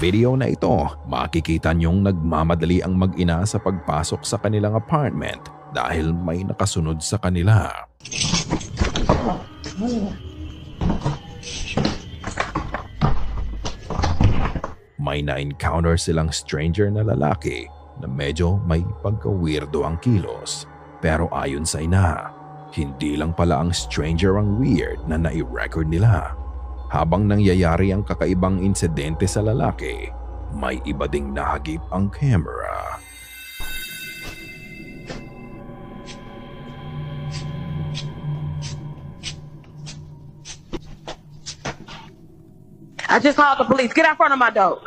video na ito, makikita niyong nagmamadali ang mag-ina sa pagpasok sa kanilang apartment dahil may nakasunod sa kanila. May na-encounter silang stranger na lalaki na medyo may pagka-weirdo ang kilos. Pero ayon sa ina, hindi lang pala ang stranger ang weird na nai-record nila. Habang nangyayari ang kakaibang insidente sa lalaki, may iba ding nahagip ang camera. I just called the police. Get out front of my door.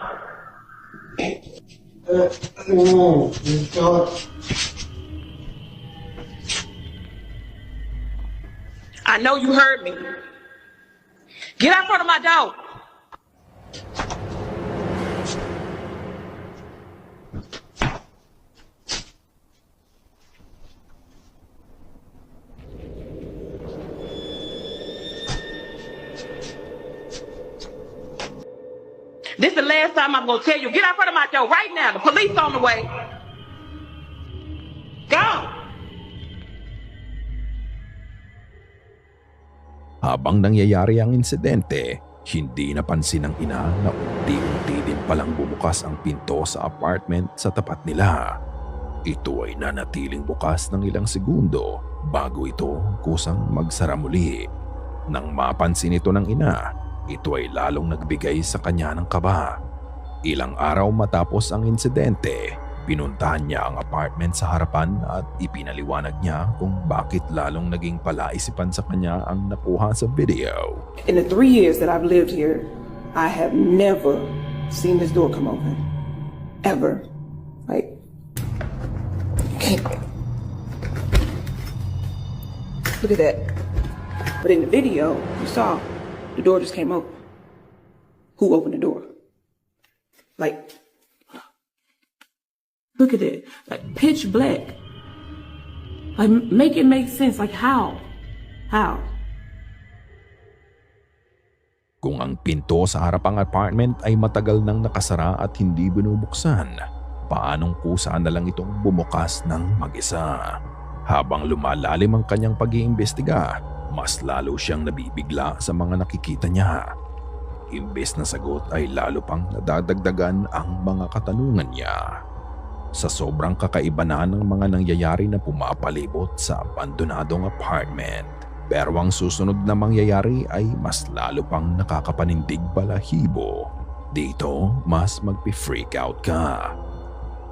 I know you heard me. Get out front of my door. This is the last time I'm gonna tell you. Get out front of my door right now. The police on the way. Go. Habang nangyayari ang insidente, hindi napansin ng ina na unti-unti din palang bumukas ang pinto sa apartment sa tapat nila. Ito ay nanatiling bukas ng ilang segundo bago ito kusang magsara muli. Nang mapansin ito ng ina, ito ay lalong nagbigay sa kanya ng kaba. Ilang araw matapos ang insidente, pinuntahan niya ang apartment sa harapan at ipinaliwanag niya kung bakit lalong naging palaisipan sa kanya ang nakuha sa video. In the 3 years that I've lived here, I have never seen this door come open. Ever. Like, you can't. Look at that. But in the video, you saw the door just came open. Who opened the door? Like, look at it. Like, pitch black. Like, make it make sense. Like, how? How? Kung ang pinto sa harapang apartment ay matagal nang nakasara at hindi binubuksan, paanong kusa na lang itong bumukas ng mag-isa? Habang lumalalim ang kanyang pag-iimbestiga, mas lalo siyang nabibigla sa mga nakikita niya. Imbes na sagot ay lalo pang nadadagdagan ang mga katanungan niya. Sa sobrang kakaiba na ng mga nangyayari na pumapalibot sa abandonadong apartment. Pero ang susunod na mangyayari ay mas lalo pang nakakapanindig balahibo. Dito, mas magpi-freak out ka.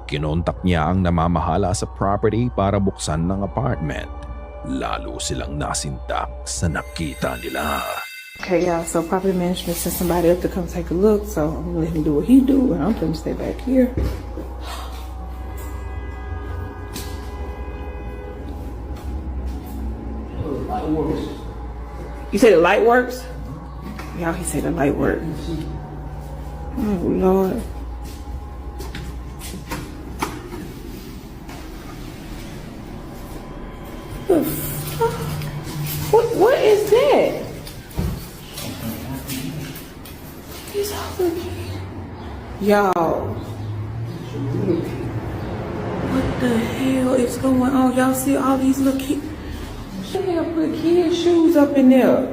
Kinontak niya ang namamahala sa property para buksan ng apartment. Lalo silang nasindak sa nakita nila. Okay, y'all, so property management sent somebody up to come take a look, so I'm gonna let him do what he do, and I'm gonna stay back here. You say the light works? Y'all, he said the light works. Oh, Lord. The fuck? What is that? He's over here. Y'all. What the hell is going on? Y'all see all these little kids? What the hell put kids' shoes up in there?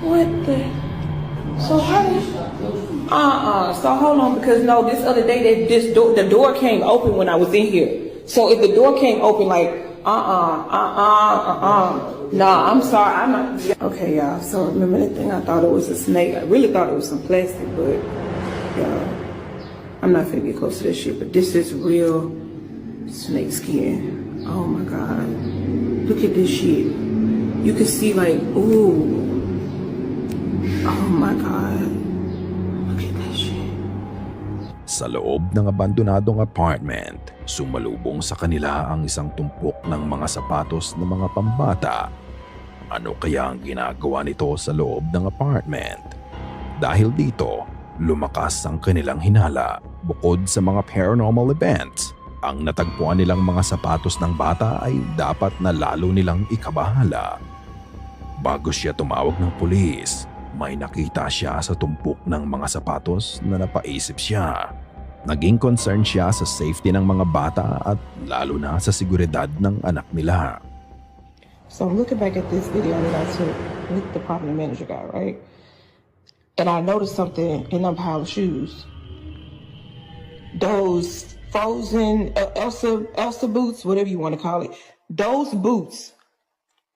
What the? So how did? So hold on, because no, this other day the door came open when I was in here. So if the door came open, like, nah, I'm sorry, I'm not. Okay, y'all. So remember that thing? I thought it was a snake. I really thought it was some plastic, but y'all, I'm not finna get close to this shit. But this is real snake skin. Oh my god, look at this shit. You can see like, ooh. Oh my god. Look at that shit. Sa loob ng abandonadong apartment, sumalubong sa kanila ang isang tumpok ng mga sapatos ng mga pambata. Ano kaya ang ginagawa nito sa loob ng apartment? Dahil dito, lumakas ang kanilang hinala. Bukod sa mga paranormal events, ang natagpuan nilang mga sapatos ng bata ay dapat na lalo nilang ikabahala. Bago siya tumawag ng pulis, May nakita siya sa tumpok ng mga sapatos na napaisip siya. Naging concerned siya sa safety ng mga bata at lalo na sa seguridad ng anak nila. So I'm looking back at this video that I took with the property manager guy, right? And I noticed something in them pile of shoes. Those frozen Elsa boots, whatever you want to call it, those boots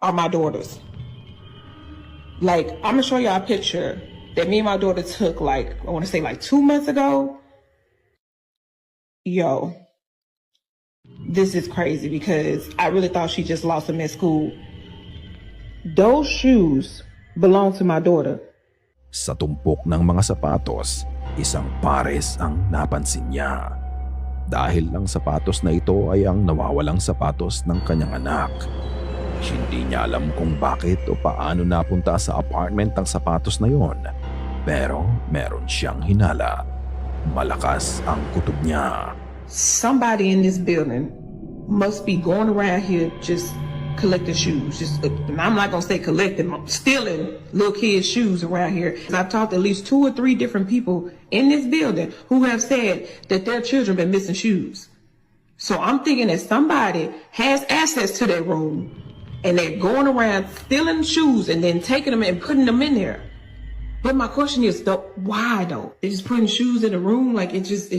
are my daughter's. Like, I'm gonna show y'all a picture that me and my daughter took, like, I want to say like 2 months ago. Yo, this is crazy because I really thought she just lost them at school. Those shoes belong to my daughter. Sa tumpok ng mga sapatos, isang pares ang napansin niya. Dahil ang sapatos na ito ay ang nawawalang sapatos ng kanyang anak. Hindi niya alam kung bakit o paano napunta sa apartment ang sapatos na yon. Pero meron siyang hinala. Malakas ang kutob niya. Somebody in this building must be going around here just collecting shoes. I'm not gonna say collecting, stealing little kids' shoes around here. I've talked to at least 2 or 3 different people in this building who have said that their children been missing shoes. So I'm thinking that somebody has access to their room and they're going around stealing shoes and then taking them and putting them in there. But my question is, though, why though? They're just putting shoes in the room, like it just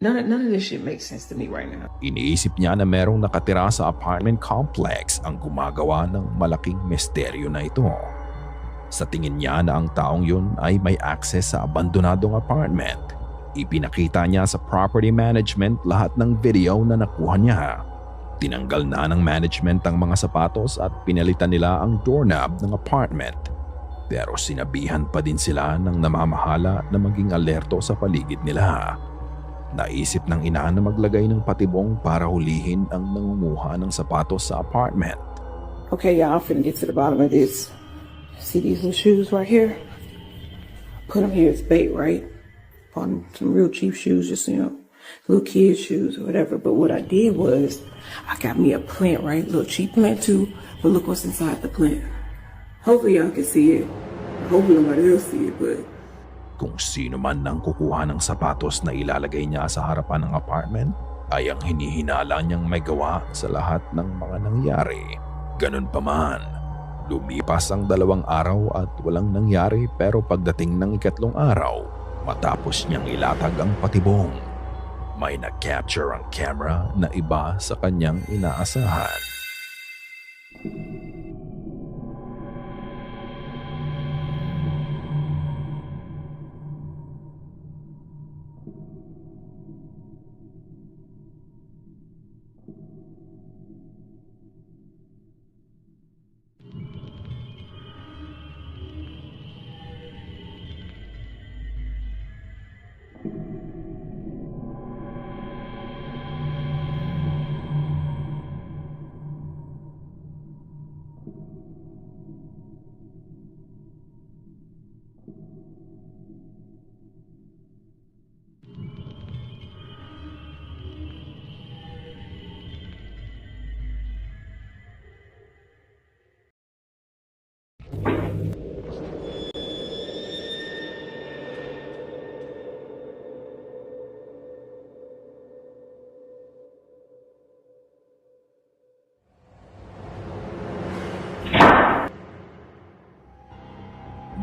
none of this shit makes sense to me right now. Iniisip niya na merong nakatira sa apartment complex ang gumagawa ng malaking misteryo na ito. Sa tingin niya na ang taong yun ay may access sa abandonadong apartment. Ipinakita niya sa property management lahat ng video na nakuha niya. Tinanggal na ng management ang mga sapatos at pinalitan nila ang doorknob ng apartment. Pero sinabihan pa din sila ng namamahala na maging alerto sa paligid nila. Naisip ng ina na maglagay ng patibong para hulihin ang nangunguha ng sapatos sa apartment. Okay, y'all, I'm finna get to the bottom of this. See these little shoes right here? Put them here as bait, right? On some real cheap shoes, just, little kids' shoes or whatever. But what I did was, I got me a plant, right? Little cheap plant too, but look what's inside the plant. Hopefully y'all can see it. Hopefully nobody else see it, but... Kung sino man nang kukuha ng sapatos na ilalagay niya sa harapan ng apartment, ay ang hinihinala niyang may gawa sa lahat ng mga nangyari. Ganun pa man, lumipas ang 2 araw at walang nangyari, pero pagdating ng 3 araw, matapos niyang ilatag ang patibong, may na-capture ang camera na iba sa kanyang inaasahan.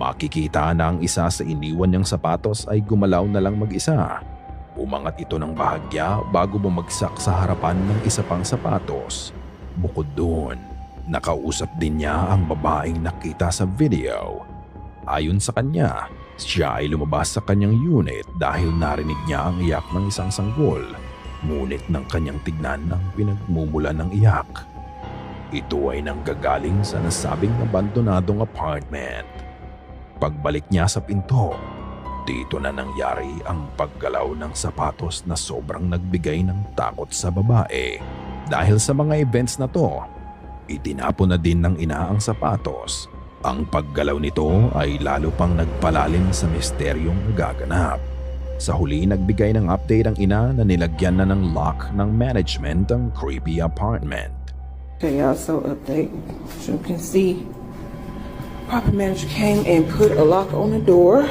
Makikita na ang isa sa iniwan niyang sapatos ay gumalaw na lang mag-isa. Umangat ito ng bahagya bago bumagsak sa harapan ng isa pang sapatos. Bukod doon, nakausap din niya ang babaeng nakita sa video. Ayon sa kanya, siya ay lumabas sa kanyang unit dahil narinig niya ang iyak ng isang sanggol. Ngunit nang kanyang tignan ang pinagmumula ng iyak, ito ay nanggagaling sa nasabing abandonadong apartment. Pagbalik niya sa pinto, dito na nangyari ang paggalaw ng sapatos na sobrang nagbigay ng takot sa babae. Dahil sa mga events na to, itinapon na din ng ina ang sapatos. Ang paggalaw nito ay lalo pang nagpalalim sa misteryong nagaganap. Sa huli, nagbigay ng update ang ina na nilagyan na ng lock ng management ang creepy apartment. Okay, y'all, so update. As you can see, property manager came and put a lock on the door.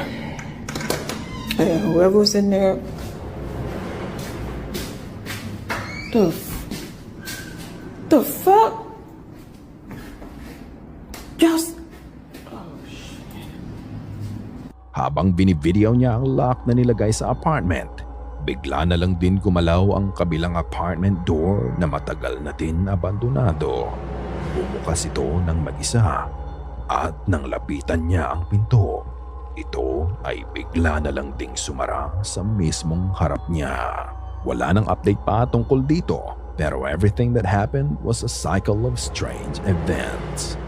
And whoever was in there, the fuck? Just, Habang binivideo niya ang lock na nilagay sa apartment, bigla na lang din gumalaw ang kabilang apartment door na matagal na din abandonado. Bumukas ito ng mag-isa at nang lapitan niya ang pinto, ito ay bigla na lang ding sumara sa mismong harap niya. Wala nang update pa tungkol dito, pero everything that happened was a cycle of strange events.